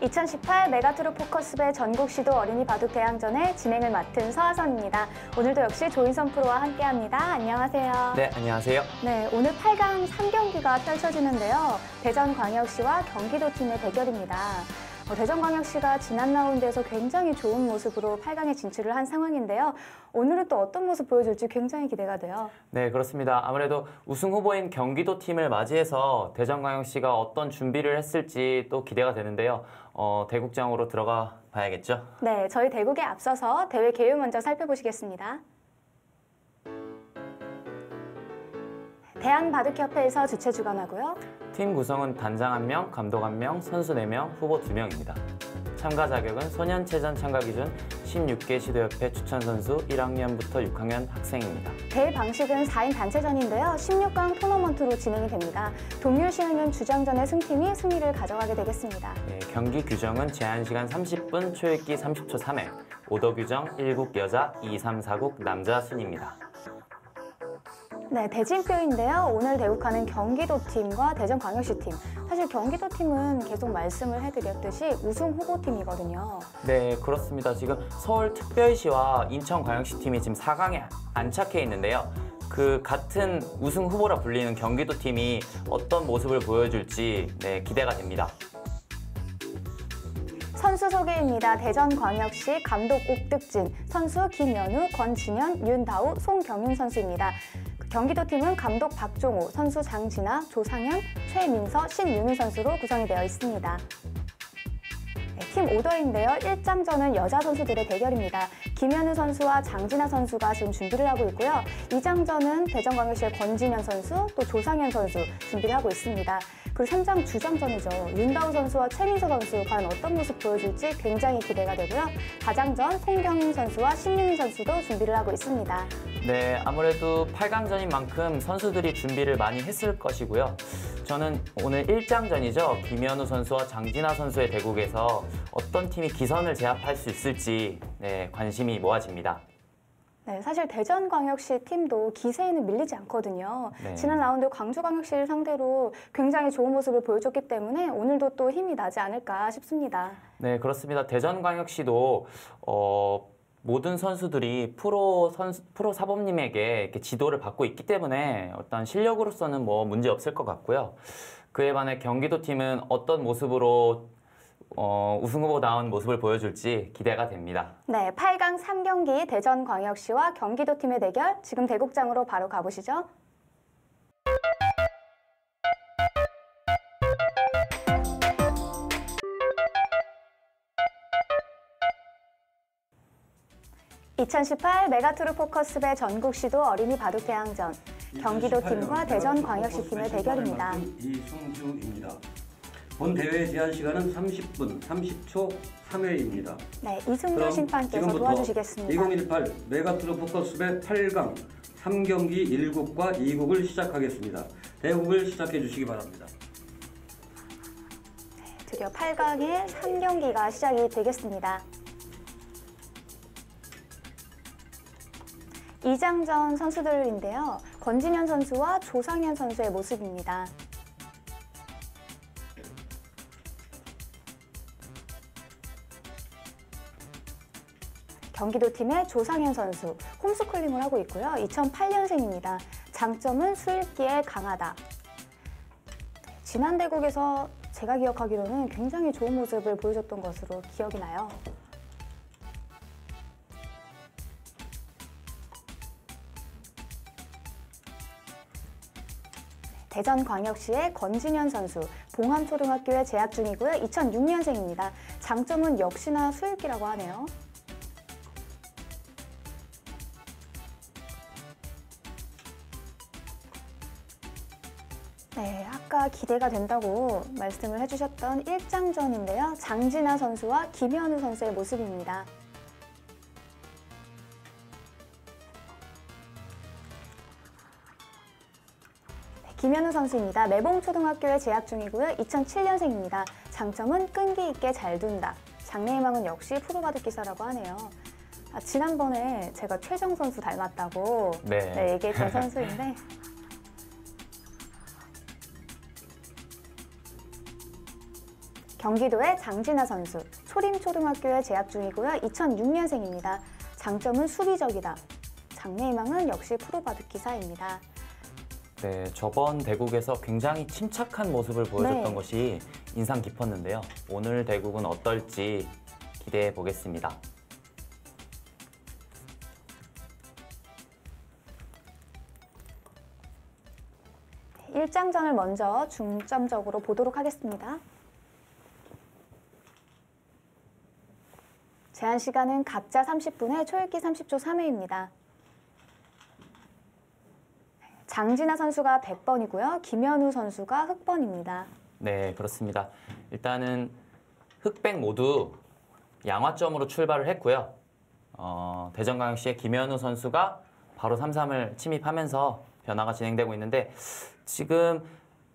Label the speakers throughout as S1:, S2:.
S1: 2018 메가트루 포커스배 전국시도 어린이 바둑 대항전의 진행을 맡은 서하선입니다. 오늘도 역시 조인선 프로와 함께합니다. 안녕하세요.
S2: 네, 안녕하세요.
S1: 네, 오늘 8강 3경기가 펼쳐지는데요. 대전광역시와 경기도팀의 대결입니다. 대전광역시가 지난 라운드에서 굉장히 좋은 모습으로 8강에 진출을 한 상황인데요. 오늘은 또 어떤 모습 보여줄지 굉장히 기대가 돼요.
S2: 네, 그렇습니다. 아무래도 우승 후보인 경기도팀을 맞이해서 대전광역시가 어떤 준비를 했을지 또 기대가 되는데요. 대국장으로 들어가 봐야겠죠?
S1: 네, 저희 대국에 앞서서 대회 개요 먼저 살펴보시겠습니다. 대한바둑협회에서 주최 주관하고요.
S2: 팀 구성은 단장 1명, 감독 1명, 선수 4명, 후보 2명입니다. 참가 자격은 소년체전 참가 기준 16개 시도협회 추천 선수 1학년부터 6학년 학생입니다.
S1: 대회 방식은 4인 단체전인데요. 16강 토너먼트로 진행이 됩니다. 동률 시행은 주장전의 승팀이 승리를 가져가게 되겠습니다.
S2: 네, 경기 규정은 제한시간 30분, 초읽기 30초 3회, 오더 규정 1국 여자, 2, 3, 4국 남자 순입니다.
S1: 네, 대진표인데요. 오늘 대국하는 경기도팀과 대전광역시팀. 사실 경기도팀은 계속 말씀을 해드렸듯이 우승 후보팀이거든요.
S2: 네, 그렇습니다. 지금 서울특별시와 인천광역시 팀이 지금 4강에 안착해 있는데요. 그 같은 우승 후보라 불리는 경기도 팀이 어떤 모습을 보여줄지 기대가 됩니다.
S1: 선수 소개입니다. 대전광역시 감독 옥득진, 선수 김연우, 권진현, 윤다우, 송경윤 선수입니다. 경기도팀은 감독 박종호, 선수 장진아, 조상현, 최민서, 신유미 선수로 구성이 되어 있습니다. 팀 오더인데요. 1장전은 여자 선수들의 대결입니다. 김연우 선수와 장진아 선수가 지금 준비를 하고 있고요. 2장전은 대전광역시의 권진현 선수, 또 조상현 선수 준비를 하고 있습니다. 그리고 3장 주장전이죠. 윤다우 선수와 최민서 선수 과연 어떤 모습 보여줄지 굉장히 기대가 되고요. 4장전 송경인 선수와 신유미 선수도 준비를 하고 있습니다.
S2: 네, 아무래도 8강전인 만큼 선수들이 준비를 많이 했을 것이고요. 저는 오늘 1장전이죠. 김연우 선수와 장진아 선수의 대국에서 어떤 팀이 기선을 제압할 수 있을지 관심이 모아집니다.
S1: 네, 사실 대전광역시 팀도 기세에는 밀리지 않거든요.
S2: 네.
S1: 지난 라운드 광주광역시를 상대로 굉장히 좋은 모습을 보여줬기 때문에 오늘도 또 힘이 나지 않을까 싶습니다.
S2: 네, 그렇습니다. 대전광역시도 모든 선수들이 프로 사범님에게 이렇게 지도를 받고 있기 때문에 어떤 실력으로서는 뭐 문제 없을 것 같고요. 그에 반해 경기도팀은 어떤 모습으로 우승 후보 나온 모습을 보여줄지 기대가 됩니다. 네,
S1: 8강 3경기 대전광역시와 경기도팀의 대결, 지금 대국장으로 바로 가보시죠. (2018) 메가트루 포커스배 전국시도 어린이 바둑 대항전 경기도팀과 대전광역시팀의 대결입니다.
S3: 이승주입니다. 본 대회 제한 시간은 30분 30초 3회입니다.
S1: 네, 이승주 심판께서 도와주시겠습니다.
S3: 2018 메가트루 포커스배 8강 3경기 1국과 2국을 시작하겠습니다. 대국을 시작해 주시기 바랍니다.
S1: 네, 드디어 8강의 3경기가 시작이 되겠습니다. 2장전 선수들인데요. 권진현 선수와 조상현 선수의 모습입니다. 경기도팀의 조상현 선수, 홈스쿨링을 하고 있고요. 2008년생입니다. 장점은 수읽기에 강하다. 지난 대국에서 제가 기억하기로는 굉장히 좋은 모습을 보여줬던 것으로 기억이 나요. 대전광역시의 권진현 선수, 봉암초등학교에 재학 중이고요. 2006년생입니다. 장점은 역시나 수읽기라고 하네요. 네, 아까 기대가 된다고 말씀을 해주셨던 1장전인데요. 장진아 선수와 김현우 선수의 모습입니다. 김현우 선수입니다. 매봉초등학교에 재학 중이고요. 2007년생입니다. 장점은 끈기 있게 잘 둔다. 장래희망은 역시 프로바둑 기사라고 하네요. 지난번에 제가 최정 선수 닮았다고 얘기했던 선수인데 경기도의 장진아 선수, 소림초등학교에 재학 중이고요. 2006년생입니다. 장점은 수비적이다. 장래희망은 역시 프로바둑 기사입니다.
S2: 네, 저번 대국에서 굉장히 침착한 모습을 보여줬던
S1: 네.
S2: 것이 인상 깊었는데요. 오늘 대국은 어떨지 기대해 보겠습니다.
S1: 일장전을 먼저 중점적으로 보도록 하겠습니다. 제한 시간은 각자 30분에 초읽기 30초 3회입니다. 장진아 선수가 100번이고요. 김현우 선수가 흑번입니다.
S2: 네, 그렇습니다. 일단은 흑백 모두 양화점으로 출발을 했고요. 대전광역시의 김현우 선수가 바로 3-3을 침입하면서 변화가 진행되고 있는데 지금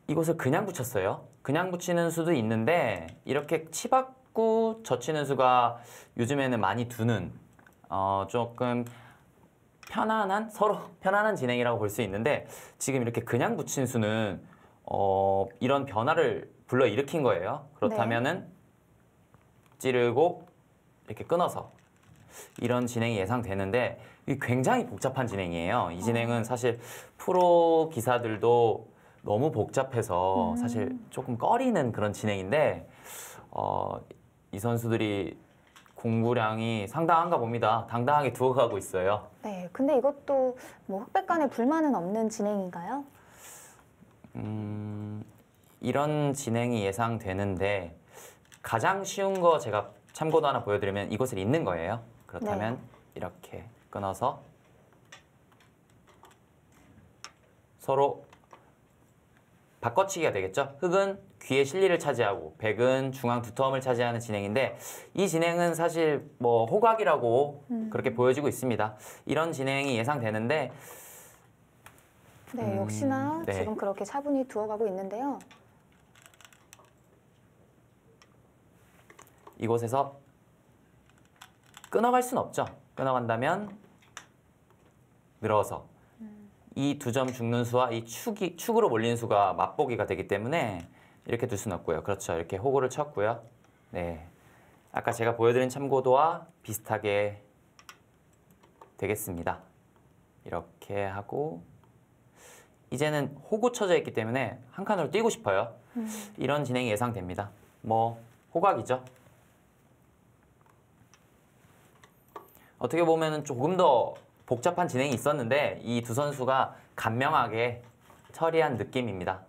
S2: 이곳을 그냥 붙였어요. 그냥 붙이는 수도 있는데 이렇게 치받고 젖히는 수가 요즘에는 많이 두는 조금 편안한 서로 편안한 진행이라고 볼 수 있는데 지금 이렇게 그냥 붙인 수는 이런 변화를 불러일으킨 거예요. 그렇다면은 찌르고 이렇게 끊어서 이런 진행이 예상되는데 이게 굉장히 복잡한 진행이에요. 이 진행은 사실 프로 기사들도 너무 복잡해서 사실 조금 꺼리는 그런 진행인데 이 선수들이 공부량이 상당한가 봅니다. 당당하게 두어가고 있어요.
S1: 네, 근데 이것도 뭐 흑백 간에 불만은 없는 진행인가요?
S2: 이런 진행이 예상되는데 가장 쉬운 거 제가 참고도 하나 보여드리면 이곳을 잇는 거예요. 그렇다면 이렇게 끊어서 서로 바꿔치기가 되겠죠. 흑은 귀의 실리를 차지하고 백은 중앙 두터움을 차지하는 진행인데 이 진행은 사실 뭐 호각이라고 그렇게 보여지고 있습니다. 이런 진행이 예상되는데
S1: 네, 역시나
S2: 네.
S1: 지금 그렇게 차분히 두어가고 있는데요.
S2: 이곳에서 끊어갈 수는 없죠. 끊어간다면 늘어서 이 두 점 죽는 수와 이 축으로 몰리는 수가 맞보기가 되기 때문에 이렇게 둘 수는 없고요. 그렇죠. 이렇게 호구를 쳤고요. 네, 아까 제가 보여드린 참고도와 비슷하게 되겠습니다. 이렇게 하고 이제는 호구 쳐져 있기 때문에 한 칸으로 뛰고 싶어요. 이런 진행이 예상됩니다. 뭐 호각이죠. 어떻게 보면 조금 더 복잡한 진행이 있었는데 이 두 선수가 간명하게 처리한 느낌입니다.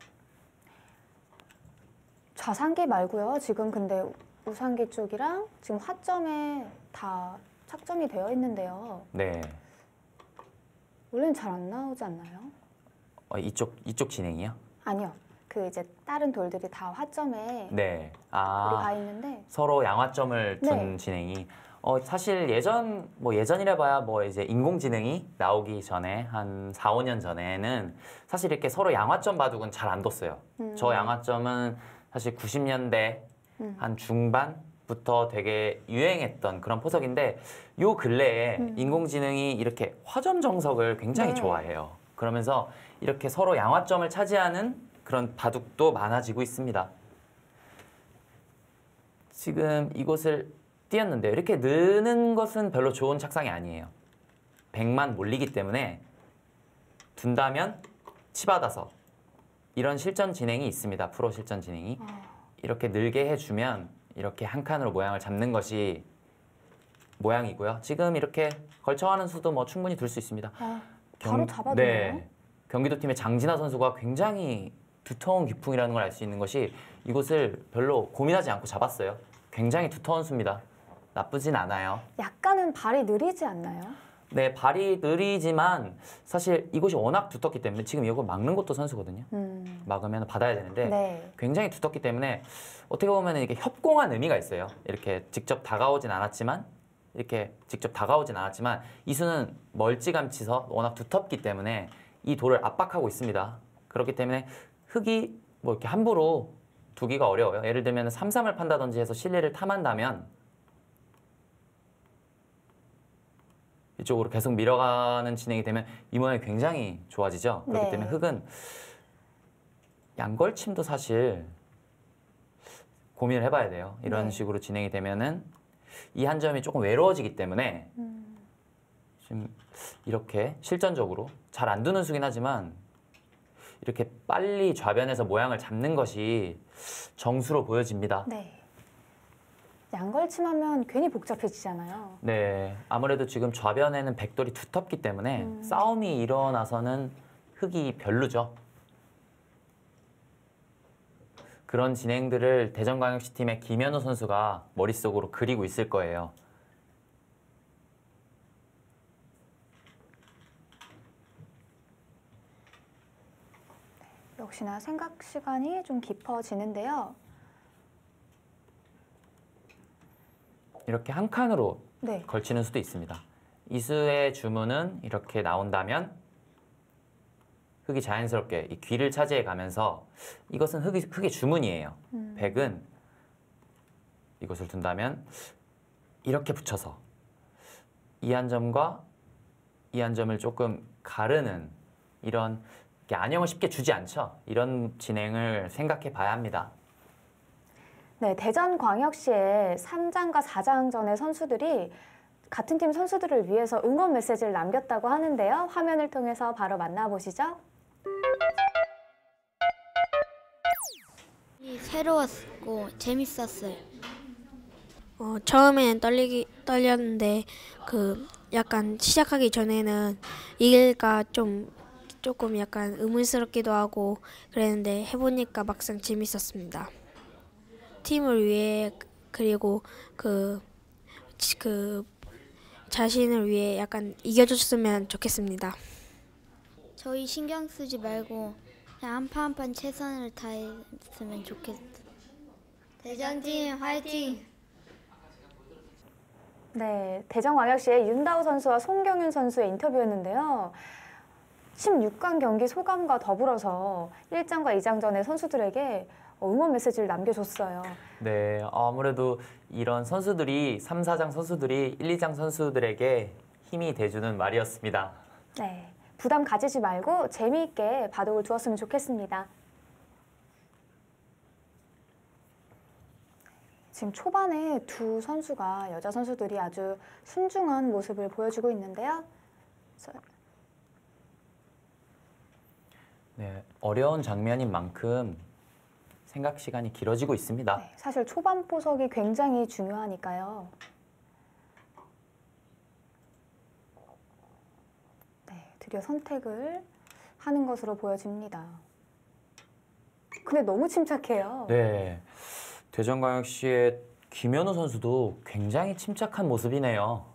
S1: 좌상기 말고요. 지금 근데 우상기 쪽이랑 지금 화점에 다 착점이 되어 있는데요.
S2: 네,
S1: 원래는 잘 안 나오지 않나요?
S2: 이쪽 진행이요?
S1: 아니요. 그 이제 다른 돌들이 다 화점에
S2: 네,
S1: 우리 가
S2: 아
S1: 있는데
S2: 서로 양화점을 둔
S1: 네.
S2: 진행이 사실 예전이라 봐야 뭐 이제 인공지능이 나오기 전에 한 4, 5년 전에는 사실 이렇게 서로 양화점 바둑은 잘 안 뒀어요. 저 양화점은 사실 90년대 한 중반부터 되게 유행했던 그런 포석인데 요 근래에 인공지능이 이렇게 화점 정석을 굉장히
S1: 네.
S2: 좋아해요. 그러면서 이렇게 서로 양화점을 차지하는 그런 바둑도 많아지고 있습니다. 지금 이곳을 띄었는데요. 이렇게 느는 것은 별로 좋은 착상이 아니에요. 백만 몰리기 때문에 둔다면 치받아서 이런 실전 진행이 있습니다. 프로 실전 진행이. 이렇게 늘게 해주면 이렇게 한 칸으로 모양을 잡는 것이 모양이고요. 지금 이렇게 걸쳐가는 수도 뭐 충분히 둘 수 있습니다.
S1: 바로 잡아두네요.
S2: 네. 경기도 팀의 장진아 선수가 굉장히 두터운 기풍이라는 걸 알 수 있는 것이 이곳을 별로 고민하지 않고 잡았어요. 굉장히 두터운 수입니다. 나쁘진 않아요.
S1: 약간은 발이 느리지 않나요?
S2: 네, 발이 느리지만 사실 이곳이 워낙 두텁기 때문에 지금 이거 막는 것도 선수거든요. 막으면 받아야 되는데
S1: 네.
S2: 굉장히 두텁기 때문에 어떻게 보면 이게 협공한 의미가 있어요. 이렇게 직접 다가오진 않았지만 이 수는 멀찌감치서 워낙 두텁기 때문에 이 돌을 압박하고 있습니다. 그렇기 때문에 흙이 뭐 이렇게 함부로 두기가 어려워요. 예를 들면 3-3을 판다든지 해서 실리를 탐한다면 이쪽으로 계속 밀어가는 진행이 되면 이 모양이 굉장히 좋아지죠. 그렇기
S1: 네.
S2: 때문에 흙은 양걸침도 사실 고민을 해봐야 돼요. 이런
S1: 네.
S2: 식으로 진행이 되면은 이 한 점이 조금 외로워지기 때문에 지금 이렇게 실전적으로 잘 안 두는 수긴 하지만 이렇게 빨리 좌변에서 모양을 잡는 것이 정수로 보여집니다.
S1: 네. 양걸침하면 괜히 복잡해지잖아요.
S2: 네, 아무래도 지금 좌변에는 백돌이 두텁기 때문에 싸움이 일어나서는 흙이 별로죠. 그런 진행들을 대전광역시 팀의 김현우 선수가 머릿속으로 그리고 있을 거예요.
S1: 역시나 생각 시간이 좀 깊어지는데요.
S2: 이렇게 한 칸으로
S1: 네.
S2: 걸치는 수도 있습니다. 이수의 주문은 이렇게 나온다면 흙이 자연스럽게 이 귀를 차지해 가면서 이것은 흙의 주문이에요. 백은 이것을 둔다면 이렇게 붙여서 이 한 점과 이 한 점을 조금 가르는 이런 안형을 쉽게 주지 않죠. 이런 진행을 생각해 봐야 합니다.
S1: 네, 대전광역시의 3장과 4장전의 선수들이 같은 팀 선수들을 위해서 응원 메시지를 남겼다고 하는데요. 화면을 통해서 바로 만나보시죠.
S4: 새로웠고 재밌었어요. 처음에는 떨렸는데 약간 시작하기 전에는 이길까 조금 약간 의문스럽기도 하고 그랬는데 해보니까 막상 재밌었습니다. 팀을 위해 그리고 자신을 위해 약간 이겨줬으면 좋겠습니다.
S5: 저희 신경 쓰지 말고 그냥 한 판 한 판 최선을 다했으면 좋겠어. 대전팀 화이팅!
S1: 네, 대전광역시의 윤다우 선수와 송경윤 선수의 인터뷰였는데요. 16강 경기 소감과 더불어서 1장과 2장전의 선수들에게 응원 메시지를 남겨줬어요.
S2: 네, 아무래도 이런 선수들이 3, 4장 선수들이 1, 2장 선수들에게 힘이 돼주는 말이었습니다.
S1: 네, 부담 가지지 말고 재미있게 바둑을 두었으면 좋겠습니다. 지금 초반에 두 선수가 여자 선수들이 아주 순중한 모습을 보여주고 있는데요.
S2: 네, 어려운 장면인 만큼 생각 시간이 길어지고 있습니다.
S1: 네, 사실 초반 포석이 굉장히 중요하니까요. 네, 드디어 선택을 하는 것으로 보여집니다. 근데 너무 침착해요.
S2: 네, 대전광역시의 김현우 선수도 굉장히 침착한 모습이네요.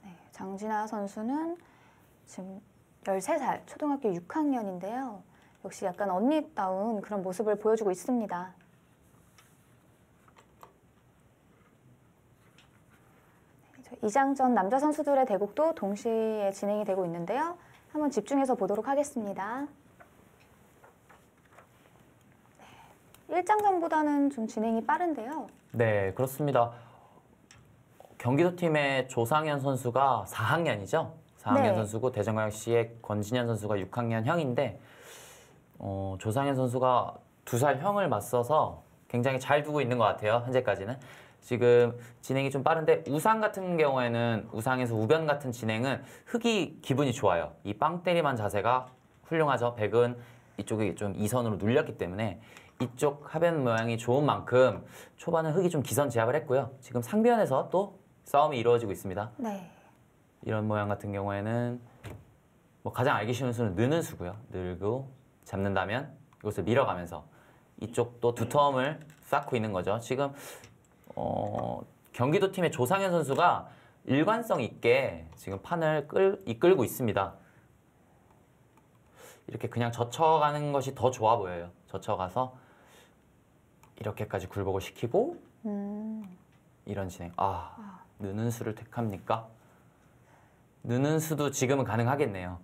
S1: 네, 장진아 선수는 지금 13살, 초등학교 6학년인데요. 역시 약간 언니다운 그런 모습을 보여주고 있습니다. 이장전 남자 선수들의 대국도 동시에 진행이 되고 있는데요. 한번 집중해서 보도록 하겠습니다. 1장전보다는 좀 진행이 빠른데요.
S2: 네, 그렇습니다. 경기도 팀의 조상현 선수가 4학년이죠. 4학년
S1: 네.
S2: 선수고 대전광역시의 권진현 선수가 6학년 형인데 조상현 선수가 2살 형을 맞서서 굉장히 잘 두고 있는 것 같아요. 현재까지는. 지금 진행이 좀 빠른데 우상 같은 경우에는 우상에서 우변 같은 진행은 흙이 기분이 좋아요. 이 빵 때리만 자세가 훌륭하죠. 백은 이쪽이 좀 이선으로 눌렸기 때문에 이쪽 하변 모양이 좋은 만큼 초반은 흙이 좀 기선제압을 했고요. 지금 상변에서 또 싸움이 이루어지고 있습니다.
S1: 네.
S2: 이런 모양 같은 경우에는 뭐 가장 알기 쉬운 수는 느는 수고요. 늘고 잡는다면 이것을 밀어가면서 이쪽도 두터움을 쌓고 있는 거죠. 지금 경기도 팀의 조상현 선수가 일관성 있게 지금 판을 이끌고 있습니다. 이렇게 그냥 젖혀가는 것이 더 좋아 보여요. 젖혀가서 이렇게까지 굴복을 시키고 이런 진행. 느는 수를 택합니까? 느는 수도 지금은 가능하겠네요.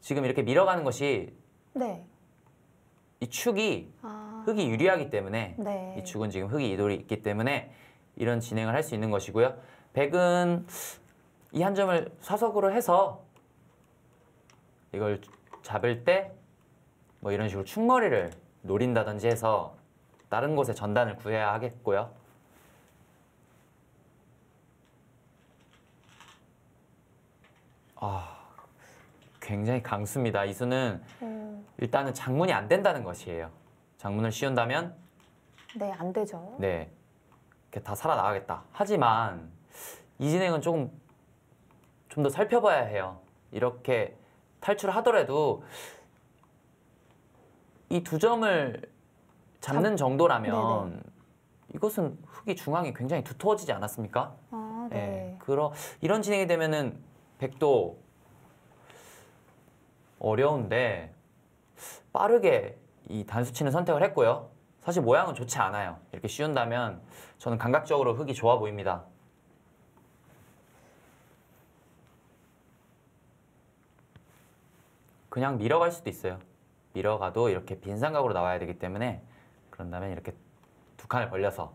S2: 지금 이렇게 밀어가는 것이
S1: 네.
S2: 이 축이 흙이 유리하기 때문에
S1: 네.
S2: 이 축은 지금 흙이 이돌이 있기 때문에 이런 진행을 할 수 있는 것이고요. 백은 이 한 점을 사석으로 해서 이걸 잡을 때 뭐 이런 식으로 충머리를 노린다든지 해서 다른 곳에 전단을 구해야 하겠고요. 굉장히 강수입니다. 이 수는 일단은 장문이 안 된다는 것이에요. 장문을 씌운다면
S1: 네, 안 되죠.
S2: 네, 이렇게 다 살아나가겠다. 하지만 이 진행은 좀 더 살펴봐야 해요. 이렇게 탈출하더라도 이 두 점을 잡는 정도라면
S1: 네네.
S2: 이것은 흙이 중앙이 굉장히 두터워지지 않았습니까?
S1: 아, 네.
S2: 이런 진행이 되면은 백도 어려운데 빠르게 이 단수치는 선택을 했고요. 사실 모양은 좋지 않아요. 이렇게 씌운다면 저는 감각적으로 흙이 좋아 보입니다. 그냥 밀어갈 수도 있어요. 밀어가도 이렇게 빈 삼각으로 나와야 되기 때문에 그런다면 이렇게 두 칸을 벌려서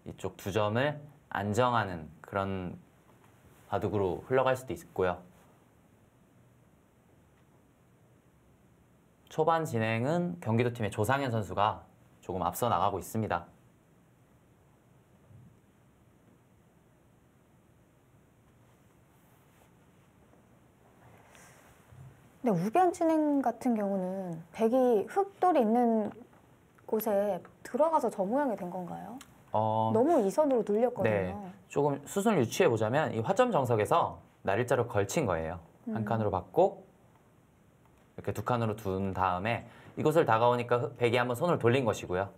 S2: 이쪽 두 점을 안정하는 그런 바둑으로 흘러갈 수도 있고요. 초반 진행은 경기도팀의 조상현 선수가 조금 앞서 나가고 있습니다.
S1: 근데 우변 진행 같은 경우는 백이 흙돌이 있는 곳에 들어가서 저 모양이 된 건가요? 너무 이선으로 눌렸거든요.
S2: 네, 조금 수순을 유추해 보자면 이 화점 정석에서 날일자로 걸친 거예요. 한 칸으로 받고 이렇게 두 칸으로 둔 다음에 이곳을 다가오니까 백이 한번 손을 돌린 것이고요.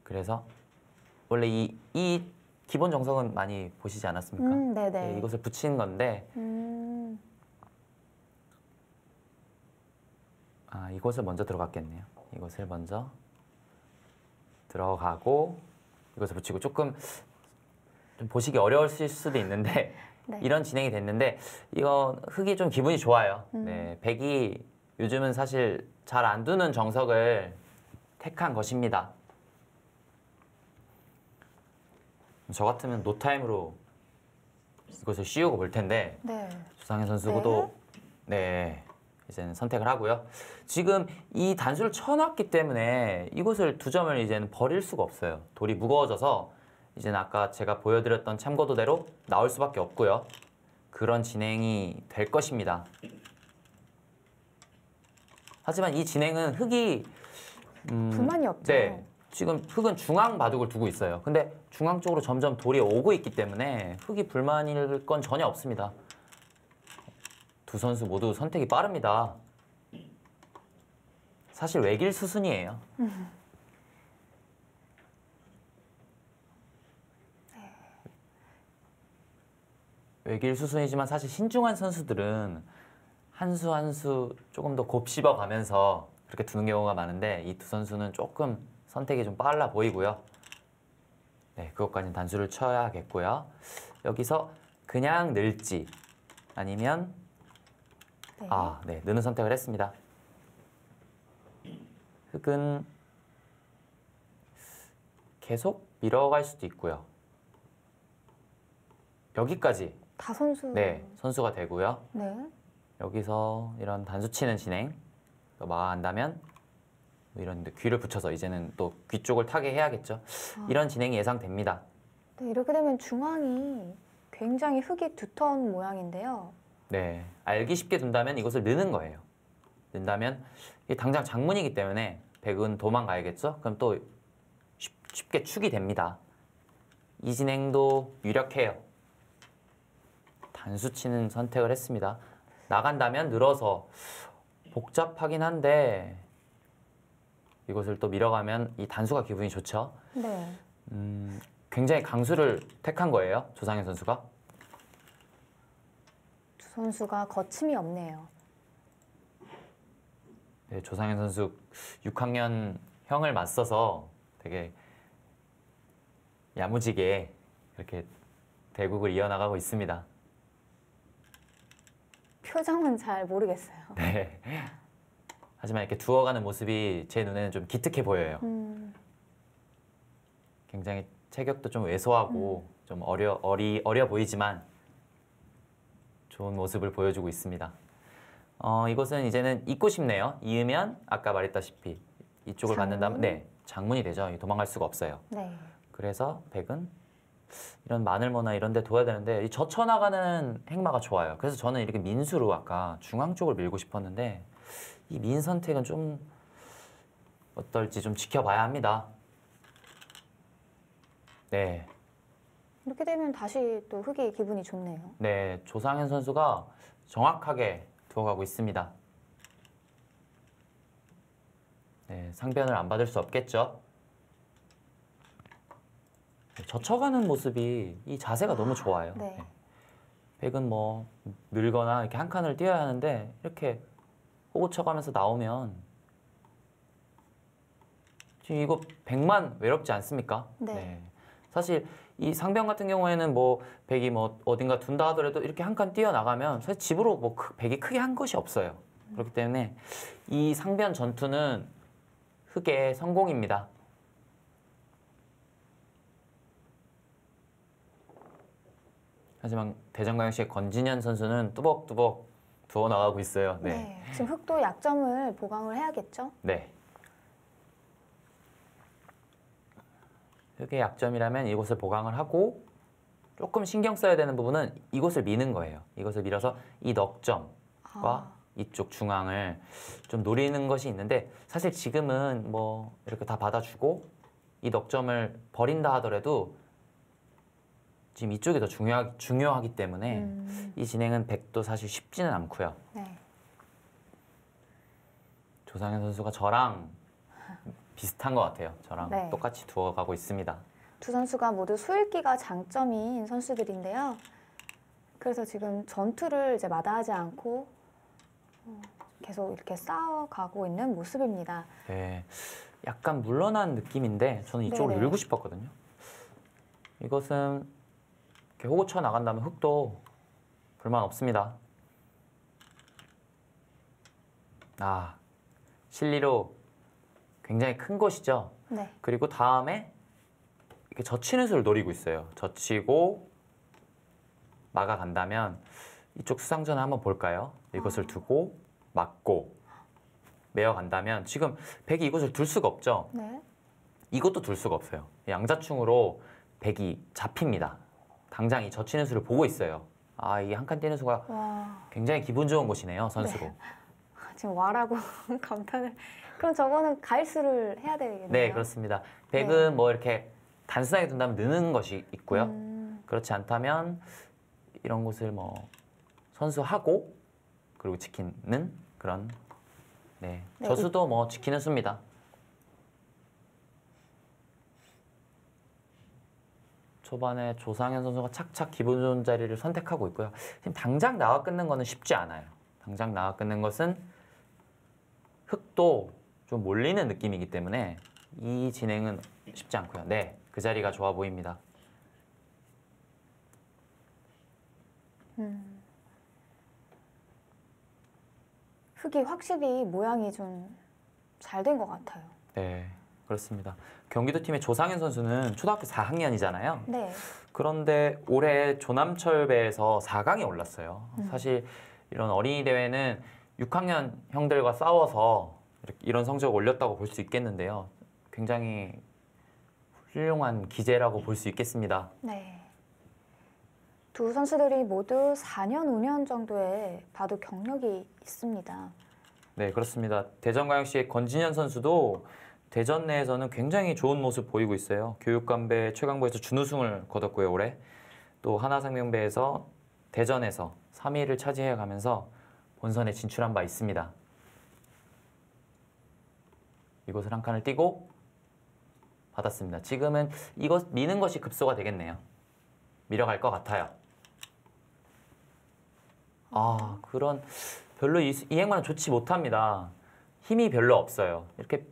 S2: 그래서 원래 이 기본 정석은 많이 보시지 않았습니까?
S1: 네네.
S2: 네, 이곳을 붙인 건데 이곳을 먼저 들어갔겠네요. 이곳을 먼저 들어가고 이것을 붙이고 조금 좀 보시기 어려우실 수도 있는데
S1: 네.
S2: 이런 진행이 됐는데 이건 흙이 좀 기분이 좋아요. 네, 백이 요즘은 사실 잘 안 두는 정석을 택한 것입니다. 저 같으면 노타임으로 이것을 씌우고 볼 텐데
S1: 네.
S2: 조상현 선수도 네, 이제는 선택을 하고요. 지금 이 단수를 쳐놨기 때문에 이곳을 두 점을 이제는 버릴 수가 없어요. 돌이 무거워져서 이제는 아까 제가 보여드렸던 참고도대로 나올 수밖에 없고요. 그런 진행이 될 것입니다. 하지만 이 진행은 흙이
S1: 불만이 없죠.
S2: 네, 지금 흙은 중앙 바둑을 두고 있어요. 근데 중앙 쪽으로 점점 돌이 오고 있기 때문에 흙이 불만일 건 전혀 없습니다. 두 선수 모두 선택이 빠릅니다. 사실 외길 수순이에요. 외길 수순이지만 사실 신중한 선수들은 한 수 한 수 조금 더 곱씹어 가면서 그렇게 두는 경우가 많은데 이 두 선수는 조금 선택이 좀 빨라 보이고요. 네, 그것까지는 단수를 쳐야겠고요. 여기서 그냥 늘지 아니면
S1: 네.
S2: 네, 느는 선택을 했습니다. 흙은 계속 밀어갈 수도 있고요. 여기까지
S1: 다 선수.
S2: 네, 선수가 되고요.
S1: 네.
S2: 여기서 이런 단수 치는 진행 또 막아간다면 뭐 이런 귀를 붙여서 이제는 또 귀 쪽을 타게 해야겠죠. 이런 진행이 예상됩니다.
S1: 네, 이렇게 되면 중앙이 굉장히 흙이 두터운 모양인데요.
S2: 네, 알기 쉽게 둔다면 이것을 느는 거예요. 는다면 이게 당장 장문이기 때문에 백은 도망가야겠죠. 그럼 또 쉽게 축이 됩니다. 이 진행도 유력해요. 단수 치는 선택을 했습니다. 나간다면 늘어서 복잡하긴 한데 이것을 또 밀어가면 이 단수가 기분이 좋죠.
S1: 네.
S2: 굉장히 강수를 택한 거예요. 조상현 선수가.
S1: 두 선수가 거침이 없네요.
S2: 네, 조상현 선수 6학년 형을 맞서서 되게 야무지게 이렇게 대국을 이어나가고 있습니다.
S1: 표정은 잘 모르겠어요.
S2: 네. 하지만 이렇게 두어가는 모습이 제 눈에는 좀 기특해 보여요. 굉장히 체격도 좀 왜소하고 좀 어려 보이지만 좋은 모습을 보여주고 있습니다. 이것은 이제는 잊고 싶네요. 이으면 아까 말했다시피 이쪽을 받는다면 네, 장문이 되죠. 도망갈 수가 없어요.
S1: 네.
S2: 그래서 백은 이런 마늘모나 이런 데 둬야 되는데 이 젖혀나가는 행마가 좋아요. 그래서 저는 이렇게 민수로 아까 중앙 쪽을 밀고 싶었는데 이 민 선택은 좀 어떨지 좀 지켜봐야 합니다. 네.
S1: 이렇게 되면 다시 또 흑이 기분이 좋네요.
S2: 네, 조상현 선수가 정확하게 두어가고 있습니다. 네, 상변을 안 받을 수 없겠죠. 네, 젖혀가는 모습이 이 자세가 너무 좋아요.
S1: 네.
S2: 네. 백은 뭐 늘거나 이렇게 한 칸을 띄어야 하는데 이렇게 호구 쳐가면서 나오면 지금 이거 백만 외롭지 않습니까?
S1: 네.
S2: 사실 이 상변 같은 경우에는 뭐 백이 뭐 어딘가 둔다 하더라도 이렇게 한 칸 뛰어 나가면 사실 집으로 뭐 백이 크게 한 것이 없어요. 그렇기 때문에 이 상변 전투는 흑의 성공입니다. 하지만 대전광역시의 권진현 선수는 뚜벅뚜벅 두어 나가고 있어요. 네.
S1: 네. 지금 흑도 약점을 보강을 해야겠죠?
S2: 네. 흑의 약점이라면 이곳을 보강을 하고 조금 신경 써야 되는 부분은 이곳을 미는 거예요. 이것을 밀어서 이 넉점과 이쪽 중앙을 좀 노리는 것이 있는데 사실 지금은 뭐 이렇게 다 받아주고 이 넉점을 버린다 하더라도 지금 이쪽이 더 중요하기 때문에 이 진행은 백도 사실 쉽지는 않고요.
S1: 네.
S2: 조상현 선수가 저랑 비슷한 것 같아요. 저랑
S1: 네.
S2: 똑같이 두어가고 있습니다.
S1: 두 선수가 모두 수읽기가 장점인 선수들인데요. 그래서 지금 전투를 이제 마다하지 않고 계속 이렇게 싸워가고 있는 모습입니다.
S2: 네, 약간 물러난 느낌인데 저는 이쪽으로
S1: 네네.
S2: 밀고 싶었거든요. 이것은 이렇게 호구 쳐 나간다면 흑도 불만 없습니다. 아, 실리로 굉장히 큰 것이죠.
S1: 네.
S2: 그리고 다음에 이렇게 젖히는 수를 노리고 있어요. 젖히고 막아간다면 이쪽 수상전을 한번 볼까요? 이것을 두고 막고 메어간다면 지금 백이 이곳을 둘 수가 없죠.
S1: 네.
S2: 이것도 둘 수가 없어요. 양자충으로 백이 잡힙니다. 당장 이 젖히는 수를 보고 있어요. 아, 이 한 칸 뛰는 수가
S1: 와,
S2: 굉장히 기분 좋은 곳이네요, 선수로.
S1: 지금 와라고 감탄을. 그럼 저거는 가일수를 해야 되겠네요.
S2: 네, 그렇습니다. 백은 뭐 이렇게 단순하게 둔다면 느는 것이 있고요. 그렇지 않다면 이런 곳을 뭐 선수하고 그리고 지키는 그런 네,
S1: 네,
S2: 저수도 뭐 지키는 수입니다. 초반에 조상현 선수가 착착 기분 좋은 자리를 선택하고 있고요. 지금 당장 나와 끊는 거는 쉽지 않아요. 당장 나와 끊는 것은 흑도 좀 몰리는 느낌이기 때문에 이 진행은 쉽지 않고요. 네, 그 자리가 좋아 보입니다.
S1: 흑이 확실히 모양이 좀 잘 된 것 같아요.
S2: 네, 그렇습니다. 경기도 팀의 조상현 선수는 초등학교 4학년이잖아요.
S1: 네.
S2: 그런데 올해 조남철배에서 4강에 올랐어요. 사실 이런 어린이 대회는 6학년 형들과 싸워서 이런 성적을 올렸다고 볼 수 있겠는데요. 굉장히 훌륭한 기재라고 볼 수 있겠습니다.
S1: 네. 두 선수들이 모두 4년, 5년 정도의 바둑 경력이 있습니다.
S2: 네, 그렇습니다. 대전광역시의 권진현 선수도 대전 내에서는 굉장히 좋은 모습 보이고 있어요. 교육감배 최강부에서 준우승을 거뒀고요, 올해. 또 하나생명배에서 대전에서 3위를 차지해 가면서 본선에 진출한 바 있습니다. 이곳을 한 칸을 띄고 받았습니다. 지금은 이것 미는 것이 급소가 되겠네요. 밀어갈 것 같아요. 아, 그런 별로 이 행만은 좋지 못합니다. 힘이 별로 없어요. 이렇게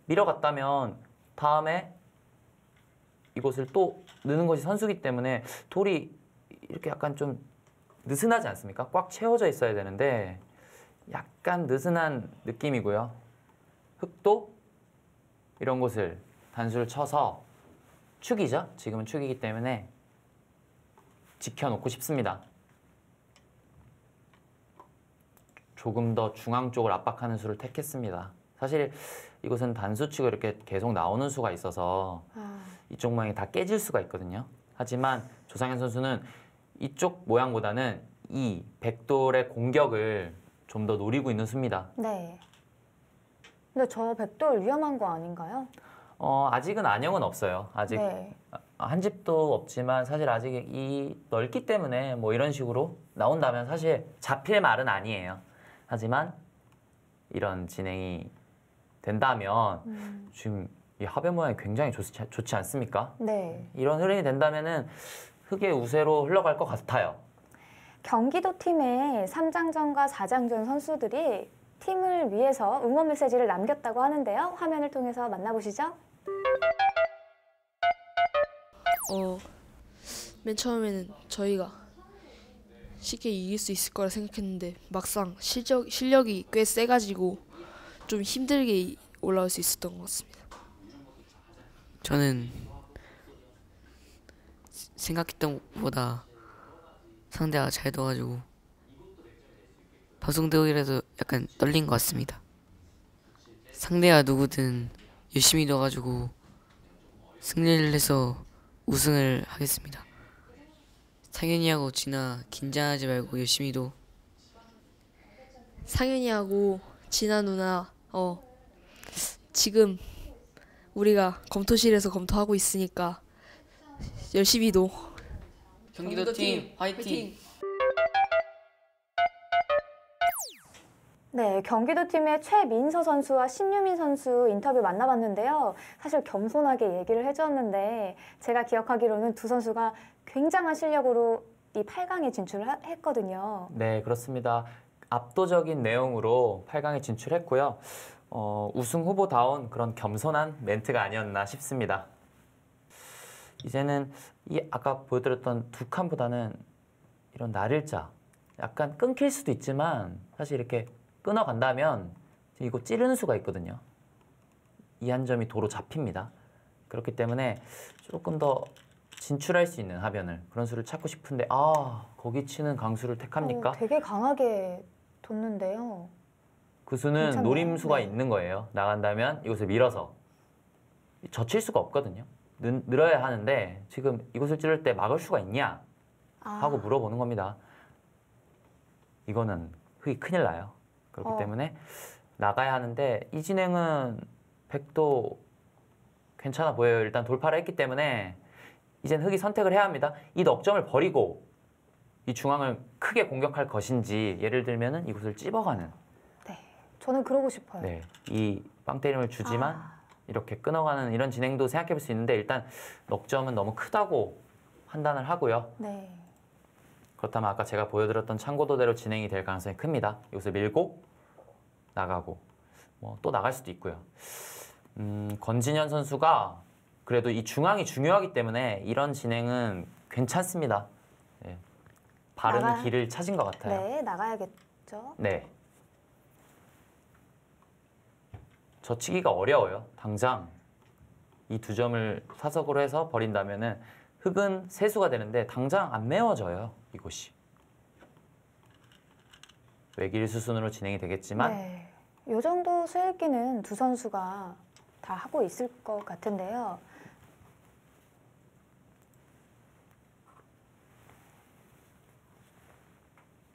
S2: 밀어갔다면 다음에 이곳을 또 넣는 것이 선수기 때문에 돌이 이렇게 약간 좀 느슨하지 않습니까? 꽉 채워져 있어야 되는데 약간 느슨한 느낌이고요. 흑도 이런 곳을 단수를 쳐서 축이죠. 지금은 축이기 때문에 지켜놓고 싶습니다. 조금 더 중앙 쪽을 압박하는 수를 택했습니다. 사실 이곳은 단수치고 이렇게 계속 나오는 수가 있어서 이쪽 모양이 다 깨질 수가 있거든요. 하지만 조상현 선수는 이쪽 모양보다는 이 백돌의 공격을 좀 더 노리고 있는 수입니다.
S1: 네. 근데 저 백돌 위험한 거 아닌가요?
S2: 아직은 안형은 없어요. 아직
S1: 네.
S2: 한 집도 없지만 사실 아직 이 넓기 때문에 뭐 이런 식으로 나온다면 사실 잡힐 말은 아니에요. 하지만 이런 진행이 된다면 지금 이 하변 모양이 굉장히 좋지 않습니까?
S1: 네.
S2: 이런 흐름이 된다면은 흑의 우세로 흘러갈 것 같아요.
S1: 경기도 팀의 3장전과 4장전 선수들이 팀을 위해서 응원 메시지를 남겼다고 하는데요. 화면을 통해서 만나보시죠.
S6: 맨 처음에는 저희가 쉽게 이길 수 있을 거라 생각했는데 막상 실력이 꽤 세가지고 좀 힘들게 올라올 수 있었던 것 같습니다.
S7: 저는 생각했던 것보다 상대가 잘 둬가지고 방송대회라도 약간 떨린 것 같습니다. 상대가 누구든 열심히 둬가지고 승리를 해서 우승을 하겠습니다. 상현이하고 진아 긴장하지 말고 열심히 둬.
S6: 상현이하고 진아 누나 지금 우리가 검토실에서 검토하고 있으니까 열심히 둬.
S7: 경기도팀 화이팅!
S1: 네, 경기도 팀의 최민서 선수와 신유민 선수 인터뷰 만나봤는데요. 사실 겸손하게 얘기를 해주었는데 제가 기억하기로는 두 선수가 굉장한 실력으로 이 8강에 진출을 했거든요.
S2: 네, 그렇습니다. 압도적인 내용으로 8강에 진출했고요. 우승 후보다운 그런 겸손한 멘트가 아니었나 싶습니다. 이제는 이 아까 보여드렸던 두 칸보다는 이런 날일자 약간 끊길 수도 있지만 사실 이렇게 끊어간다면 이거 찌르는 수가 있거든요. 이 한 점이 도로 잡힙니다. 그렇기 때문에 조금 더 진출할 수 있는 하변을 그런 수를 찾고 싶은데 거기 치는 강수를 택합니까?
S1: 되게 강하게 뒀는데요.
S2: 그 수는
S1: 괜찮나요?
S2: 노림수가
S1: 네.
S2: 있는 거예요. 나간다면 이곳을 밀어서 젖힐 수가 없거든요. 늘어야 하는데 지금 이곳을 찌를 때 막을 수가 있냐 하고 물어보는 겁니다. 이거는 흙이 큰일 나요. 그렇기 때문에 나가야 하는데 이 진행은 백도 괜찮아 보여요. 일단 돌파를 했기 때문에 이젠 흙이 선택을 해야 합니다. 이 넉점을 버리고 이 중앙을 크게 공격할 것인지 예를 들면은 이곳을 찝어가는
S1: 저는 그러고 싶어요.
S2: 네, 이 빵때림을 주지만 이렇게 끊어가는 이런 진행도 생각해 볼 수 있는데 일단 넉점은 너무 크다고 판단을 하고요.
S1: 네.
S2: 그렇다면 아까 제가 보여드렸던 참고도대로 진행이 될 가능성이 큽니다. 이곳을 밀고 나가고 또 나갈 수도 있고요. 권진현 선수가 그래도 이 중앙이 중요하기 때문에 이런 진행은 괜찮습니다. 네. 바른 길을 찾은 것 같아요.
S1: 네, 나가야겠죠.
S2: 네. 젖히기가 어려워요. 당장 이 두 점을 사석으로 해서 버린다면은 흙은 세수가 되는데 당장 안 메워져요. 이곳이. 외길 수순으로 진행이 되겠지만
S1: 네. 이 정도 수읽기는 두 선수가 다 하고 있을 것 같은데요.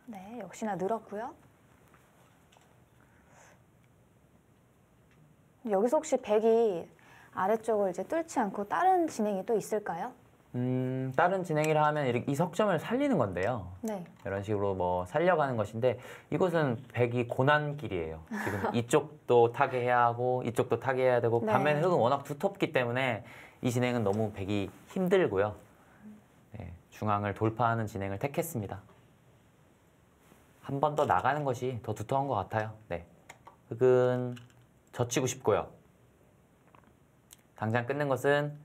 S1: 네, 역시나 늘었고요. 여기서 혹시 백이 아래쪽을 이제 뚫지 않고 다른 진행이 또 있을까요?
S2: 다른 진행이라 하면 이 석점을 살리는 건데요.
S1: 네.
S2: 이런 식으로 뭐 살려가는 것인데 이곳은 백이 고난길이에요. 지금 이쪽도 타개해야 하고 이쪽도 타개해야 되고
S1: 네.
S2: 반면에 흙은 워낙 두텁기 때문에 이 진행은 너무 백이 힘들고요. 네, 중앙을 돌파하는 진행을 택했습니다. 한 번 더 나가는 것이 더 두터운 것 같아요. 네, 흙은 젖히고 싶고요. 당장 끊는 것은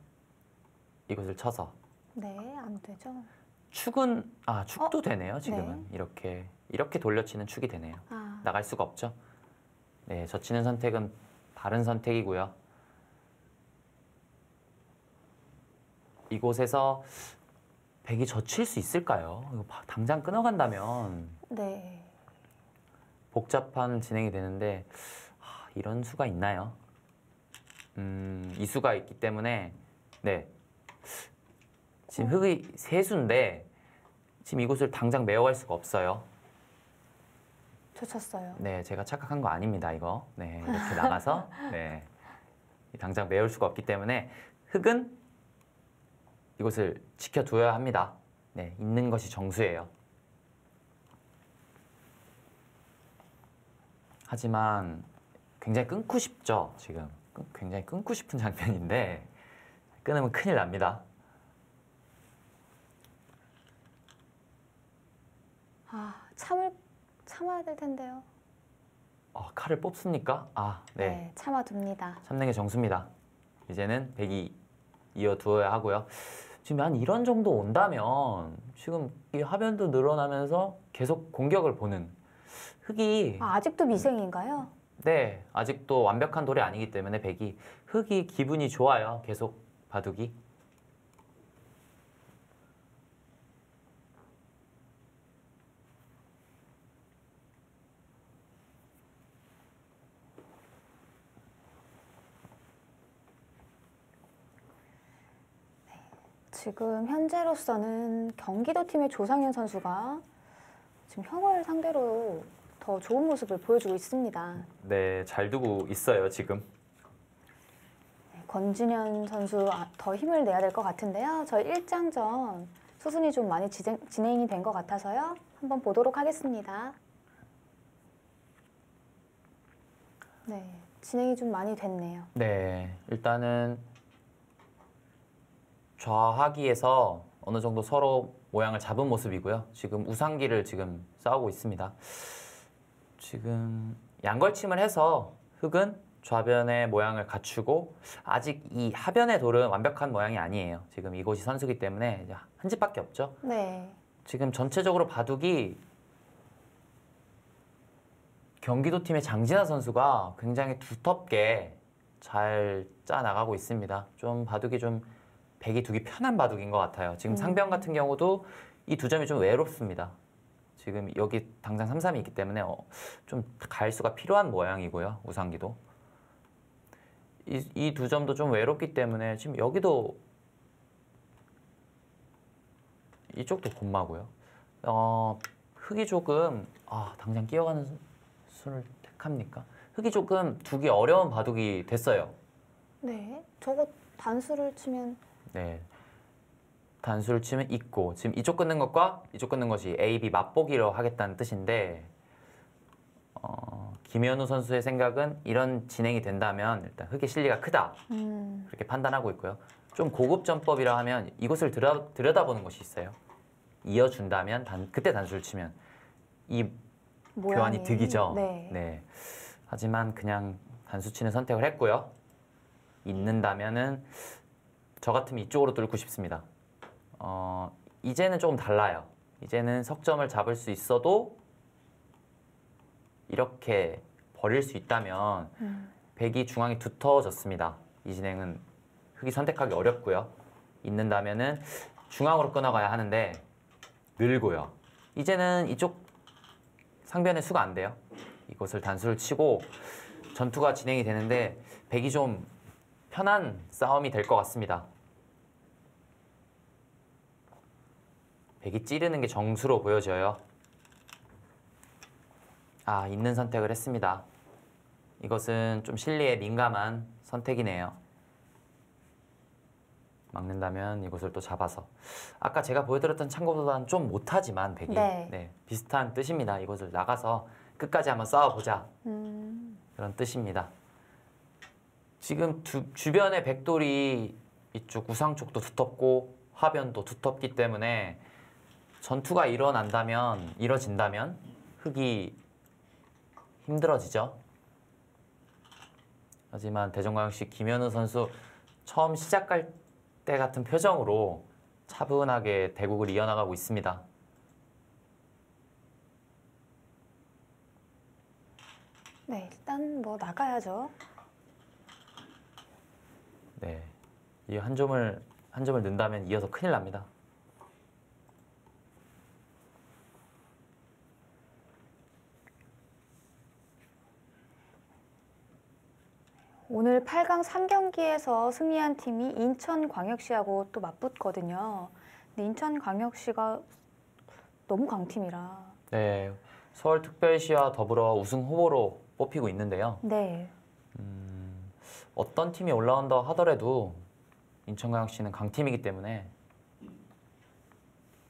S2: 이곳을 쳐서.
S1: 네, 안 되죠.
S2: 축은 축도 되네요. 지금은 이렇게 돌려치는 축이 되네요. 나갈 수가 없죠. 네, 젖히는 선택은 바른 선택이고요. 이곳에서 백이 젖힐 수 있을까요? 이거 당장 끊어간다면
S1: 네.
S2: 복잡한 진행이 되는데 이런 수가 있나요? 이 수가 있기 때문에 네. 지금 흙이 세 수인데 지금 이곳을 당장 메워갈 수가 없어요.
S1: 쳤어요.
S2: 네, 제가 착각한 거 아닙니다, 이거. 네, 이렇게 나가서 네, 당장 메울 수가 없기 때문에 흙은 이곳을 지켜두어야 합니다. 네, 있는 것이 정수예요. 하지만 굉장히 끊고 싶죠, 지금. 굉장히 끊고 싶은 장면인데 끊으면 큰일 납니다.
S1: 참아야 될 텐데요.
S2: 칼을 뽑습니까? 네.
S1: 참아둡니다.
S2: 참는 게 정수입니다. 이제는 100이 이어두어야 하고요. 지금 한 이런 정도 온다면 지금 이 하변도 늘어나면서 계속 공격을 보는 흙이
S1: 아직도 미생인가요?
S2: 네, 아직도 완벽한 돌이 아니기 때문에 100이 흙이 기분이 좋아요. 계속 바둑이.
S1: 지금 현재로서는 경기도 팀의 조상현 선수가 지금 형을 상대로 더 좋은 모습을 보여주고 있습니다.
S2: 네, 잘 두고 있어요, 지금.
S1: 권진현 선수 더 힘을 내야 될 것 같은데요. 저희 1장전 수순이 좀 많이 진행이 된 것 같아서요. 한번 보도록 하겠습니다. 네, 진행이 좀 많이 됐네요.
S2: 네, 일단은 좌하기에서 어느 정도 서로 모양을 잡은 모습이고요. 지금 우상기를 지금 싸우고 있습니다. 지금 양걸침을 해서 흙은 좌변의 모양을 갖추고 아직 이 하변의 돌은 완벽한 모양이 아니에요. 지금 이곳이 선수기 때문에 이제 한 집밖에 없죠.
S1: 네.
S2: 지금 전체적으로 바둑이 경기도 팀의 장진아 선수가 굉장히 두텁게 잘 짜나가고 있습니다. 좀 바둑이 좀 백이 두기 편한 바둑인 것 같아요. 지금 상변 같은 경우도 이 두 점이 좀 외롭습니다. 지금 여기 당장 3-3이 있기 때문에 좀 가일수가 필요한 모양이고요. 우상기도. 이 두 점도 좀 외롭기 때문에 지금 여기도 이쪽도 곤마고요. 흙이 조금 당장 끼어가는 수를 택합니까? 흙이 조금 두기 어려운 바둑이 됐어요.
S1: 네, 저거 단수를 치면
S2: 네, 단수를 치면 있고 지금 이쪽 끊는 것과 이쪽 끊는 것이 A, B 맛보기로 하겠다는 뜻인데 김현우 선수의 생각은 이런 진행이 된다면 일단 흙의 실리가 크다 그렇게 판단하고 있고요. 좀 고급 전법이라 하면 이것을 들여다보는 것이 있어요. 이어준다면 그때 단수를 치면 이 교환이 득이죠. 네. 하지만 그냥 단수 치는 선택을 했고요. 있는다면은 저 같으면 이쪽으로 뚫고 싶습니다. 이제는 조금 달라요. 이제는 석점을 잡을 수 있어도 이렇게 버릴 수 있다면 백이 중앙이 두터워졌습니다. 이 진행은 흙이 선택하기 어렵고요. 있는다면은 중앙으로 끊어가야 하는데 늘고요. 이제는 이쪽 상변의 수가 안 돼요. 이것을 단수를 치고 전투가 진행이 되는데 백이 좀 편한 싸움이 될 것 같습니다. 백이 찌르는 게 정수로 보여져요. 있는 선택을 했습니다. 이것은 좀 실리에 민감한 선택이네요. 막는다면 이곳을 또 잡아서 아까 제가 보여드렸던 참고보다는 좀 못하지만 백이 네, 비슷한 뜻입니다. 이곳을 나가서 끝까지 한번 싸워보자 그런 뜻입니다. 지금 주변의 백돌이 이쪽 우상 쪽도 두텁고 하변도 두텁기 때문에 전투가 이뤄진다면 흙이 힘들어지죠. 하지만 대전광역시 김현우 선수 처음 시작할 때 같은 표정으로 차분하게 대국을 이어나가고 있습니다.
S1: 네, 일단 뭐 나가야죠.
S2: 네, 이 한 점을 넣는다면 이어서 큰일 납니다.
S1: 오늘 8강 3경기에서 승리한 팀이 인천광역시하고 또 맞붙거든요. 근데 인천광역시가 너무 강팀이라.
S2: 네, 서울특별시와 더불어 우승 후보로 뽑히고 있는데요.
S1: 네.
S2: 어떤 팀이 올라온다 하더라도 인천광역시는 강팀이기 때문에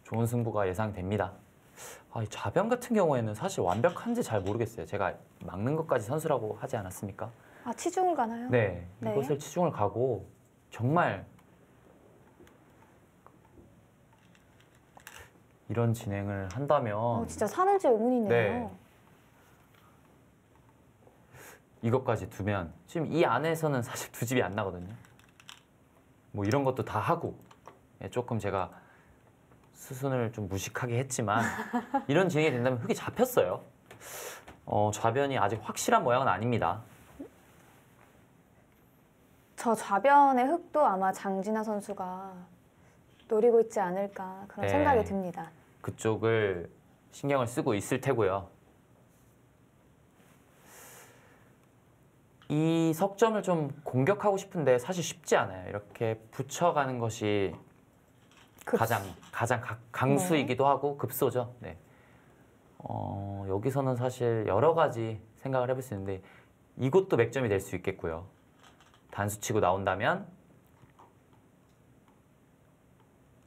S2: 좋은 승부가 예상됩니다. 이 좌변 같은 경우에는 사실 완벽한지 잘 모르겠어요. 제가 막는 것까지 선수라고 하지 않았습니까?
S1: 아, 치중을 가나요?
S2: 네,
S1: 네.
S2: 이것을 치중을 가고 정말 이런 진행을 한다면
S1: 진짜 사는지 의문이네요.
S2: 네. 이것까지 두면 지금 이 안에서는 사실 두 집이 안 나거든요. 뭐 이런 것도 다 하고 조금 제가 수순을 좀 무식하게 했지만 이런 진행이 된다면 흙이 잡혔어요. 좌변이 아직 확실한 모양은 아닙니다.
S1: 저 좌변의 흙도 아마 장진아 선수가 노리고 있지 않을까 그런
S2: 네.
S1: 생각이 듭니다.
S2: 그쪽을 신경을 쓰고 있을 테고요. 이 석점을 좀 공격하고 싶은데 사실 쉽지 않아요. 이렇게 붙여가는 것이 가장 강수이기도 하고 급소죠. 네. 여기서는 사실 여러 가지 생각을 해볼 수 있는데 이것도 맥점이 될 수 있겠고요. 단수 치고 나온다면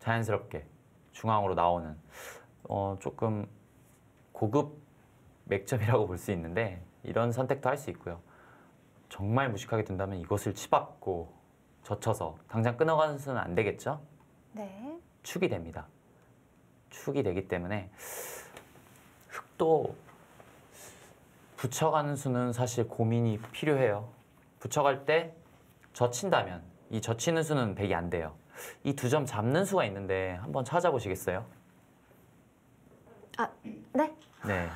S2: 자연스럽게 중앙으로 나오는 조금 고급 맥점이라고 볼 수 있는데 이런 선택도 할 수 있고요. 정말 무식하게 둔다면 이것을 치받고 젖혀서 당장 끊어가는 수는 안 되겠죠?
S1: 네.
S2: 축이 됩니다. 축이 되기 때문에 흙도 붙여가는 수는 사실 고민이 필요해요. 붙여갈 때 젖힌다면 이 젖히는 수는 100이 안 돼요. 이 두 점 잡는 수가 있는데 한번 찾아보시겠어요?
S1: 아, 네?
S2: 네.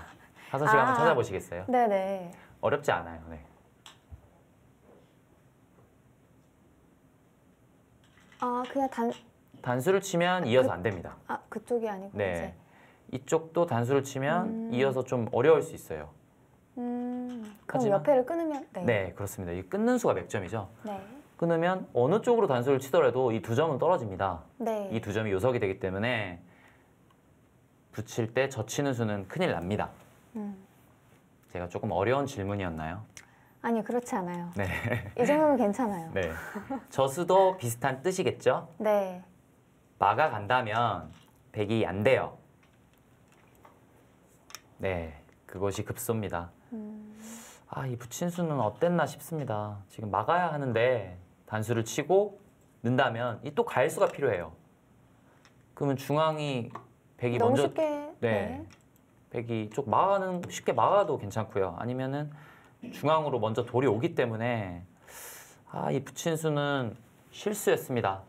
S2: 하선 씨가 한번 찾아보시겠어요?
S1: 네네.
S2: 어렵지 않아요. 네.
S1: 그냥
S2: 단수를 치면 이어서 안 됩니다.
S1: 그쪽이 아니고
S2: 네. 이쪽도 단수를 치면 이어서 좀 어려울 수 있어요.
S1: 그럼
S2: 하지만-
S1: 옆에를 끊으면
S2: 네, 그렇습니다. 이 끊는 수가 맥점이죠.
S1: 네.
S2: 끊으면 어느 쪽으로 단수를 치더라도 이 두 점은 떨어집니다.
S1: 네.
S2: 이 두 점이 요석이 되기 때문에 붙일 때 젖히는 수는 큰일 납니다. 제가 조금 어려운 질문이었나요?
S1: 아니요, 그렇지 않아요.
S2: 네.
S1: 이 정도면 괜찮아요.
S2: 네. 저수도 비슷한 뜻이겠죠?
S1: 네.
S2: 막아간다면 100이 안 돼요. 네, 그것이 급소입니다. 이 붙인 수는 어땠나 싶습니다. 지금 막아야 하는데 단수를 치고 는다면 이 또 가일수가 필요해요. 그러면 중앙이 100이
S1: 너무
S2: 먼저
S1: 쉽게.
S2: 네. 100이 쪽 쉽게 막아도 괜찮고요. 아니면은 중앙으로 먼저 돌이 오기 때문에 이 붙인 수는 실수였습니다.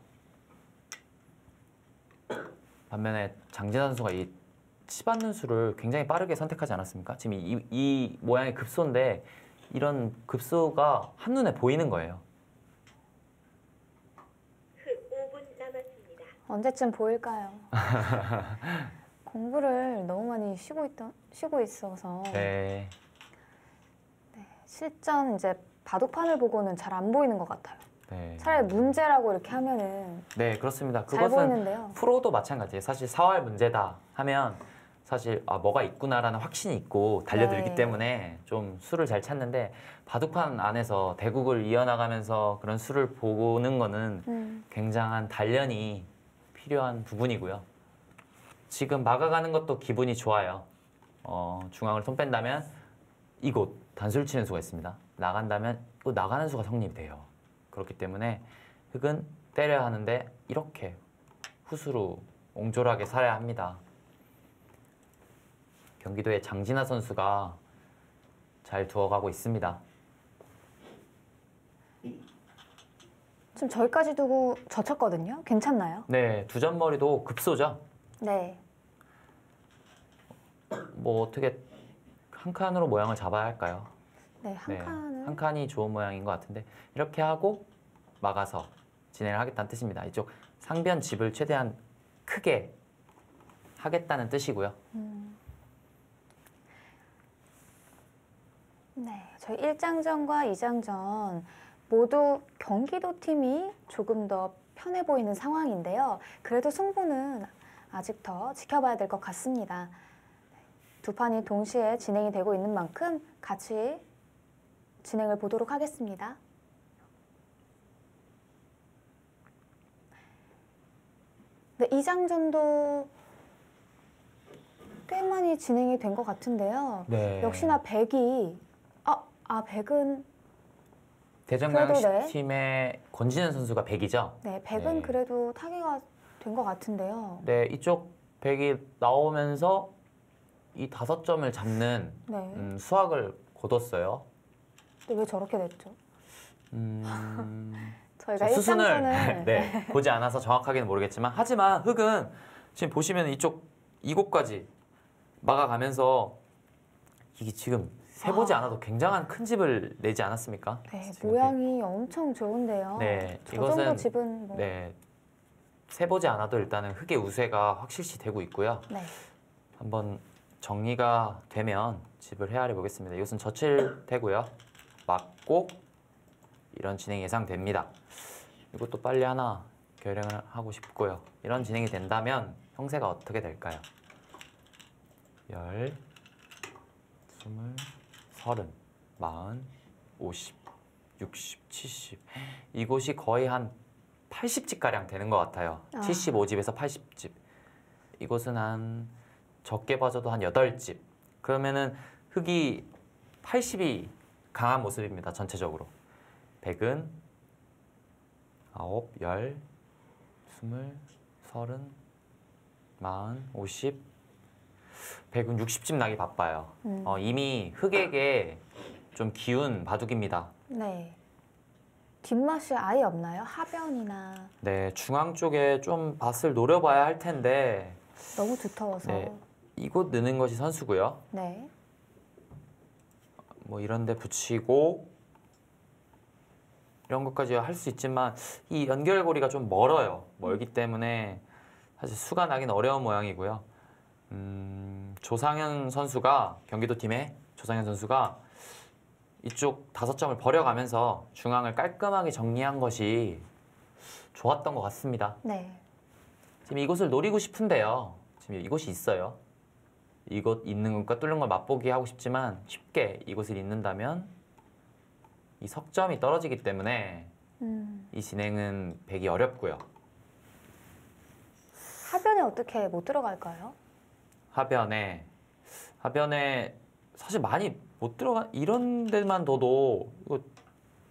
S2: 반면에 장진아 선수가 이 치받는 수를 굉장히 빠르게 선택하지 않았습니까? 지금 이 모양의 급소인데 이런 급소가 한눈에 보이는 거예요.
S8: 5분 남았습니다.
S1: 언제쯤 보일까요? 공부를 너무 많이 쉬고 있어서
S2: 네.
S1: 실전 이제 바둑판을 보고는 잘 안 보이는 것 같아요.
S2: 네.
S1: 차라리 문제라고 이렇게 하면은
S2: 네, 그렇습니다.
S1: 잘
S2: 그것은
S1: 보이는데요.
S2: 프로도 마찬가지예요. 사실 4월 문제다 하면 사실 뭐가 있구나라는 확신이 있고 달려들기
S1: 네.
S2: 때문에 좀 수를 잘 찾는데 바둑판 안에서 대국을 이어나가면서 그런 수를 보는 거는 굉장한 단련이 필요한 부분이고요. 지금 막아가는 것도 기분이 좋아요. 중앙을 손 뺀다면 이곳 단수를 치는 수가 있습니다. 나간다면 또 나가는 수가 성립이 돼요. 그렇기 때문에 흙은 때려야 하는데 이렇게 후수로 옹졸하게 살아야 합니다. 경기도의 장진아 선수가 잘 두어가고 있습니다.
S1: 좀 저기까지 두고 젖혔거든요. 괜찮나요?
S2: 네, 두 점머리도 급소죠.
S1: 네.
S2: 뭐 어떻게 한 칸으로 모양을 잡아야 할까요?
S1: 네, 한 칸은
S2: 한 칸이 좋은 모양인 것 같은데 이렇게 하고 막아서 진행을 하겠다는 뜻입니다. 이쪽 상변 집을 최대한 크게 하겠다는 뜻이고요.
S1: 네, 저희 1장전과 2장전 모두 경기도 팀이 조금 더 편해 보이는 상황인데요. 그래도 승부는 아직 더 지켜봐야 될 것 같습니다. 두 판이 동시에 진행이 되고 있는 만큼 같이 진행을 보도록 하겠습니다. 네, 이 장전도 꽤 많이 진행이 된 것 같은데요.
S2: 네.
S1: 역시나 백이 백은
S2: 대전광역시
S1: 그래도 네.
S2: 팀의 권진현 선수가 100이죠.
S1: 네, 백은
S2: 네.
S1: 그래도 타개가 된 것 같은데요.
S2: 네, 이쪽 100이 나오면서 이 5점을 잡는
S1: 네.
S2: 수확을 거뒀어요.
S1: 근데 왜 저렇게 됐죠? 저희가
S2: 수순을
S1: 일장전을
S2: 네, 보지 않아서 정확하게는 모르겠지만 하지만 흑은 지금 보시면 이곳까지 막아가면서 이게 지금 세보지 않아도 굉장한 큰 집을 내지 않았습니까?
S1: 네,
S2: 지금
S1: 모양이 엄청 좋은데요.
S2: 네,
S1: 저 정도 집은 뭐
S2: 네, 세보지 않아도 일단은 흑의 우세가 확실시 되고 있고요.
S1: 네.
S2: 한번 정리가 되면 집을 헤아려 보겠습니다. 이것은 젖힐되고요. 맞고 이런 진행이 예상됩니다. 이것도 빨리 하나 결행을 하고 싶고요. 이런 진행이 된다면 형세가 어떻게 될까요? 10, 20, 30, 40, 50, 60, 70 이곳이 거의 한 80집가량 되는 것 같아요. 75집에서 80집. 이곳은 한 적게 봐줘도 한 8집. 그러면은 흑이 80이 강한 모습입니다. 전체적으로. 100은 9, 10, 20, 30, 40, 50 100은 60집 나기 바빠요. 이미 흑에게 좀 기운 바둑입니다.
S1: 네. 뒷맛이 아예 없나요? 하변이나
S2: 네, 중앙 쪽에 좀 밭을 노려봐야 할 텐데
S1: 너무 두터워서.
S2: 네, 이곳 느는 것이 선수고요.
S1: 네.
S2: 뭐 이런 데 붙이고 이런 것까지 할 수 있지만 이 연결고리가 좀 멀기 때문에 사실 수가 나긴 어려운 모양이고요. 조상현 선수가 경기도 팀의 조상현 선수가 이쪽 5점을 버려가면서 중앙을 깔끔하게 정리한 것이 좋았던 것 같습니다.
S1: 네.
S2: 지금 이곳을 노리고 싶은데요. 지금 이곳이 있어요. 이곳 있는 것과 뚫는 걸 맛보기 하고 싶지만 쉽게 이곳을 잇는다면 이 석점이 떨어지기 때문에 이 진행은 배기 어렵고요.
S1: 하변에 어떻게 못 들어갈까요?
S2: 하변에 사실 많이 못 들어가 이런 데만 둬도 이거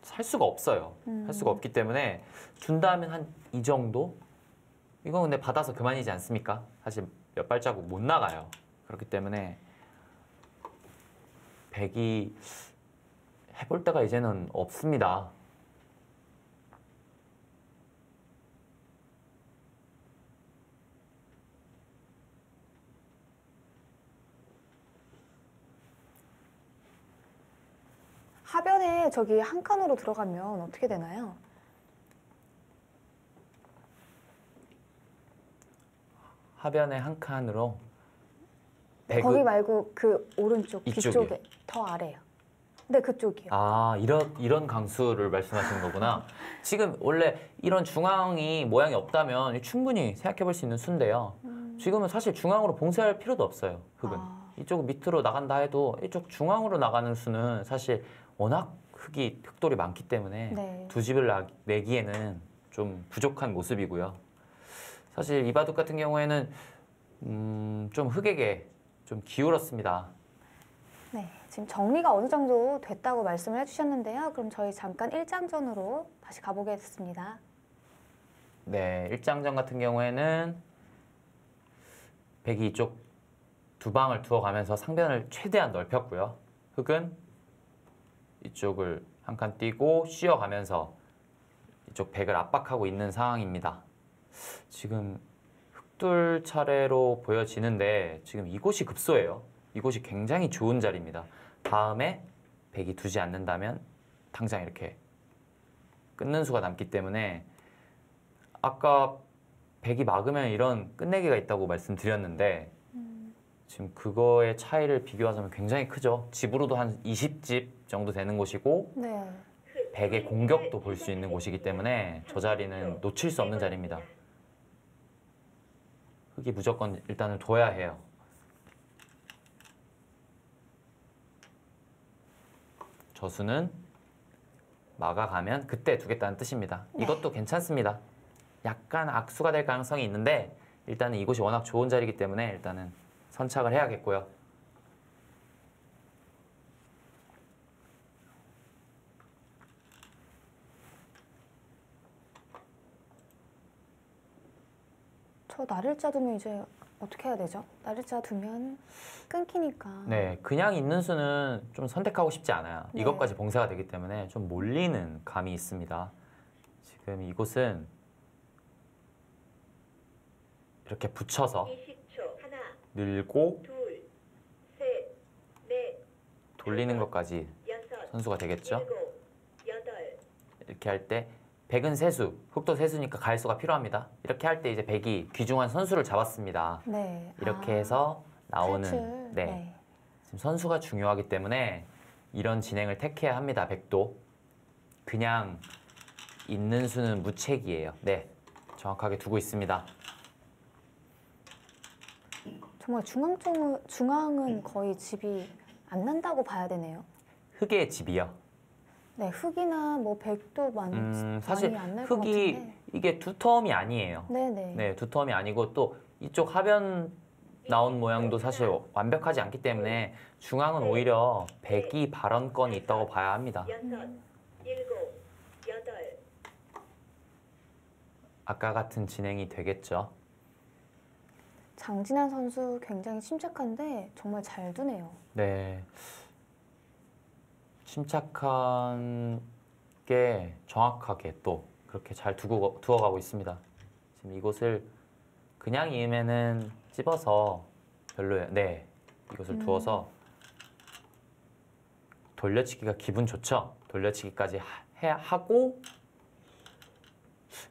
S2: 살 수가 없어요. 할 수가 없기 때문에 준다면 한 이 정도? 이건 근데 받아서 그만이지 않습니까? 사실 몇 발자국 못 나가요. 그렇기 때문에 백이 해볼 때가 이제는 없습니다.
S1: 하변에 저기 한 칸으로 들어가면 어떻게 되나요?
S2: 하변의 한 칸으로 백은
S1: 거기 말고 그 오른쪽
S2: 이쪽이요?
S1: 뒤쪽에 더 아래요. 네, 그쪽이요.
S2: 아, 이런 강수를 말씀하시는 거구나. 지금 원래 이런 중앙이 모양이 없다면 충분히 생각해 볼 수 있는 수인데요. 지금은 사실 중앙으로 봉쇄할 필요도 없어요. 흑은. 이쪽 밑으로 나간다 해도 이쪽 중앙으로 나가는 수는 사실 워낙 흑돌이 많기 때문에
S1: 네.
S2: 두 집을 내기에는 좀 부족한 모습이고요. 사실 이 바둑 같은 경우에는 좀 흑에게 좀 기울었습니다.
S1: 네, 지금 정리가 어느 정도 됐다고 말씀을 해주셨는데요. 그럼 저희 잠깐 1장전으로 다시 가보겠습니다.
S2: 네, 1장전 같은 경우에는 백이 이쪽 두 방을 두어가면서 상변을 최대한 넓혔고요. 흑은 이쪽을 한 칸 띄고 쉬어가면서 이쪽 백을 압박하고 있는 상황입니다. 지금 흑돌 차례로 보여지는데 지금 이곳이 급소예요. 이곳이 굉장히 좋은 자리입니다. 다음에 백이 두지 않는다면 당장 이렇게 끊는 수가 남기 때문에 아까 백이 막으면 이런 끝내기가 있다고 말씀드렸는데 지금 그거의 차이를 비교하자면 굉장히 크죠. 집으로도 한 20집 정도 되는 곳이고
S1: 네.
S2: 백의 공격도 볼 수 있는 곳이기 때문에 저 자리는 놓칠 수 없는 자리입니다. 흑이 무조건 일단은 둬야 해요. 저수는 막아가면 그때 두겠다는 뜻입니다. 이것도 괜찮습니다. 약간 악수가 될 가능성이 있는데 일단은 이곳이 워낙 좋은 자리이기 때문에 일단은 선착을 해야겠고요.
S1: 저 나를자 두면 이제 어떻게 해야 되죠? 나를자 두면 끊기니까.
S2: 네, 그냥 있는 수는 좀 선택하고 싶지 않아요.
S1: 네.
S2: 이것까지 봉쇄가 되기 때문에 좀 몰리는 감이 있습니다. 지금 이곳은 이렇게 붙여서
S8: 20초. 하나,
S2: 늘고
S8: 둘, 셋, 넷,
S2: 돌리는 것까지
S8: 여섯,
S2: 선수가 되겠죠.
S8: 일곱, 여덟,
S2: 이렇게 할 때 백은 세수, 흑도 세수니까 가일수가 필요합니다. 이렇게 할 때 이제 백이 귀중한 선수를 잡았습니다.
S1: 네.
S2: 이렇게 해서 나오는
S1: 탈출.
S2: 네. 지금 선수가 중요하기 때문에 이런 진행을 택해야 합니다. 백도 그냥 있는 수는 무책이에요. 네, 정확하게 두고 있습니다.
S1: 정말 중앙은 거의 집이 안 난다고 봐야 되네요.
S2: 흑의 집이요.
S1: 네, 흑이나 뭐 백도
S2: 사실
S1: 많이 안 날 것
S2: 흑이
S1: 같은데.
S2: 이게 두텀이 아니에요.
S1: 네네.
S2: 네, 두텀이 아니고 또 이쪽 하변 나온 모양도 사실 완벽하지 않기 때문에 중앙은 오히려 백이 발언권이 있다고 봐야 합니다.
S8: 여섯, 일곱, 여덟,
S2: 아까 같은 진행이 되겠죠.
S1: 장진환 선수 굉장히 침착한데 정말 잘 두네요.
S2: 네. 침착한 게 정확하게 또 그렇게 잘 두어가고 있습니다. 지금 이곳을 그냥 이으면은 찝어서 별로예요. 네, 이것을 두어서 돌려치기가 기분 좋죠. 돌려치기까지 하고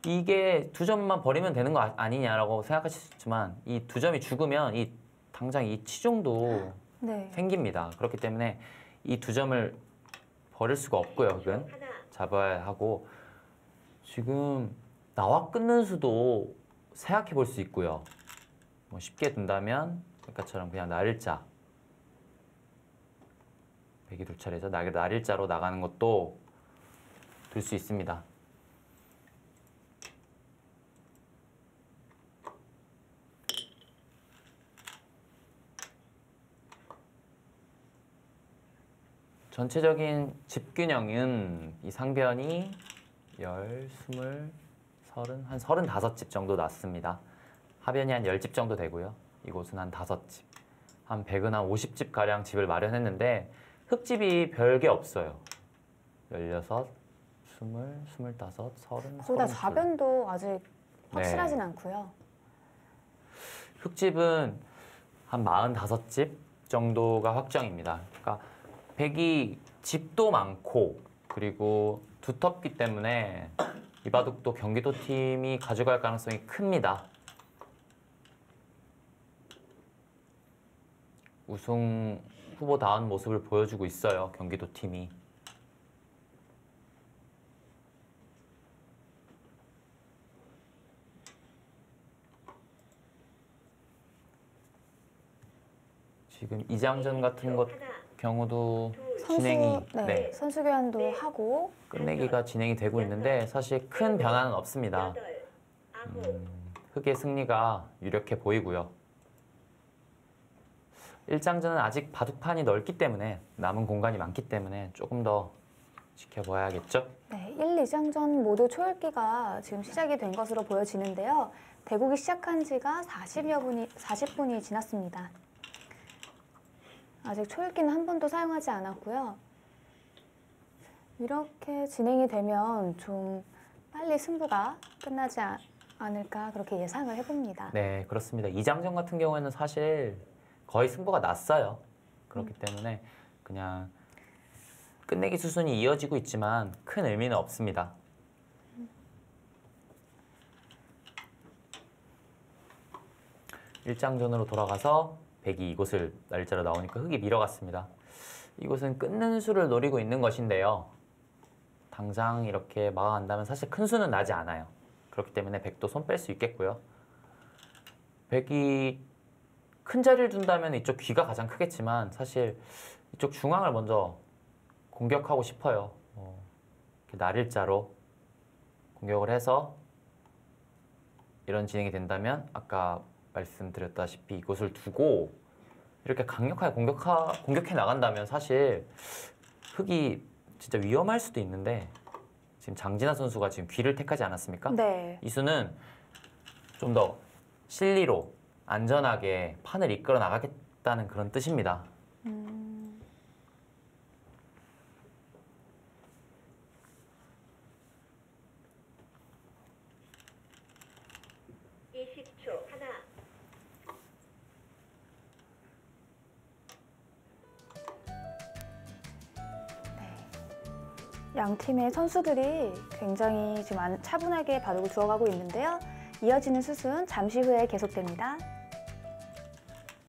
S2: 이게 두 점만 버리면 되는 거 아니냐라고 생각하실 수 있지만 이 두 점이 죽으면 이 당장 이 치중도
S1: 네.
S2: 생깁니다. 그렇기 때문에 이 두 점을 버릴 수가 없고요. 흑은
S8: 하나,
S2: 잡아야 하고 지금 나와 끊는 수도 생각해 볼 수 있고요. 뭐 쉽게 둔다면 아까처럼 그냥 날일자 백이 두 차례에서 날일자로 나가는 것도 둘 수 있습니다. 전체적인 집균형은 이 상변이 10, 20, 30, 한 35집 정도 났습니다. 하변이 한 10집 정도 되고요. 이곳은 한 5집, 한 100은 한 50집 가량 집을 마련했는데 흙집이 별게 없어요. 16, 20, 25, 30,
S1: 거기다
S2: 32.
S1: 좌변도 아직 확실하진 않고요.
S2: 흙집은 한 45집 정도가 확정입니다. 그러니까 백이 집도 많고 그리고 두텁기 때문에 이 바둑도 경기도 팀이 가져갈 가능성이 큽니다. 우승 후보다운 모습을 보여주고 있어요. 경기도 팀이. 지금 이장전 같은 것 경우도 진행이
S1: 선수 교환도 하고
S2: 끝내기가 진행이 되고 있는데 사실 큰 변화는 없습니다.
S8: 여덟, 아홉,
S2: 흑의 승리가 유력해 보이고요. 1장전은 아직 바둑판이 넓기 때문에 남은 공간이 많기 때문에 조금 더 지켜봐야겠죠.
S1: 네, 1, 2장전 모두 초읽기가 지금 시작이 된 것으로 보여지는데요. 대국이 시작한 지가 40분이 지났습니다. 아직 초읽기는 한 번도 사용하지 않았고요. 이렇게 진행이 되면 좀 빨리 승부가 끝나지 않을까 그렇게 예상을 해봅니다.
S2: 네, 그렇습니다. 2장전 같은 경우에는 사실 거의 승부가 났어요. 그렇기 때문에 그냥 끝내기 수순이 이어지고 있지만 큰 의미는 없습니다. 일장전으로 돌아가서 백이 이곳을 날짜로 나오니까 흑이 밀어갔습니다. 이곳은 끊는 수를 노리고 있는 것인데요. 당장 이렇게 막아간다면 사실 큰 수는 나지 않아요. 그렇기 때문에 백도 손 뺄 수 있겠고요. 백이 큰 자리를 둔다면 이쪽 귀가 가장 크겠지만 사실 이쪽 중앙을 먼저 공격하고 싶어요. 이렇게 날일자로 공격을 해서 이런 진행이 된다면 아까 말씀드렸다시피 이곳을 두고 이렇게 강력하게 공격해 나간다면 사실 흑이 진짜 위험할 수도 있는데 지금 장진아 선수가 지금 귀를 택하지 않았습니까?
S1: 네.
S2: 이 수는 좀 더 실리로 안전하게 판을 이끌어 나가겠다는 그런 뜻입니다.
S8: 20초 하나.
S1: 양 팀의 선수들이 굉장히 지금 차분하게 바둑을 두어가고 있는데요. 이어지는 수순 잠시 후에 계속됩니다.